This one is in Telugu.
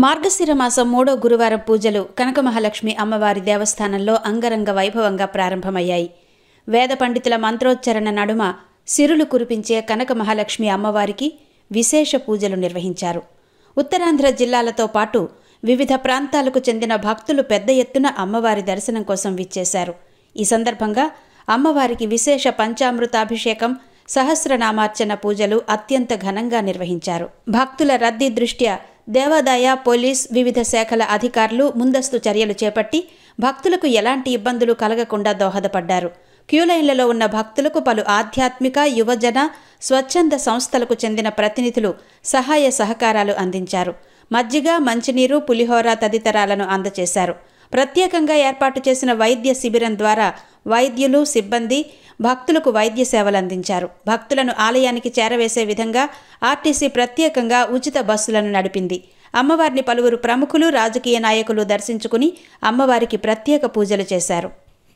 మార్గశిర మాసం 3వ గురువారం పూజలు కనక మహాలక్ష్మి అమ్మవారి దేవస్థానంలో అంగరంగ వైభవంగా ప్రారంభమయ్యాయి. వేద పండితుల మంత్రోచ్చరణ నడుమ సిరులు కురిపించే కనక మహాలక్ష్మి అమ్మవారికి విశేష పూజలు నిర్వహించారు. ఉత్తరాంధ్ర జిల్లాలతో పాటు వివిధ ప్రాంతాలకు చెందిన భక్తులు పెద్ద ఎత్తున అమ్మవారి దర్శనం కోసం విచ్చేశారు. ఈ సందర్భంగా అమ్మవారికి విశేష పంచామృతాభిషేకం, సహస్రనామార్చన పూజలు అత్యంత ఘనంగా నిర్వహించారు. భక్తుల రద్దీ దృష్ట్యా దేవాదాయ, పోలీస్, వివిధ శాఖల అధికారులు ముందస్తు చర్యలు చేపట్టి భక్తులకు ఎలాంటి ఇబ్బందులు కలగకుండా దోహదపడ్డారు. క్యూలైన్లలో ఉన్న భక్తులకు పలు ఆధ్యాత్మిక, యువజన, స్వచ్ఛంద సంస్థలకు చెందిన ప్రతినిధులు సహాయ సహకారాలు అందించారు. మజ్జిగ, మంచినీరు, పులిహోర తదితరాలను అందజేశారు. ప్రత్యేకంగా ఏర్పాటు చేసిన వైద్య శిబిరం ద్వారా వైద్యులు, సిబ్బంది భక్తులకు వైద్య సేవలు అందించారు. భక్తులను ఆలయానికి చేరవేసే విధంగా ఆర్టీసీ ప్రత్యేకంగా ఉచిత బస్సులను నడిపింది. అమ్మవారిని పలువురు ప్రముఖులు, రాజకీయ నాయకులు దర్శించుకుని అమ్మవారికి ప్రత్యేక పూజలు చేశారు.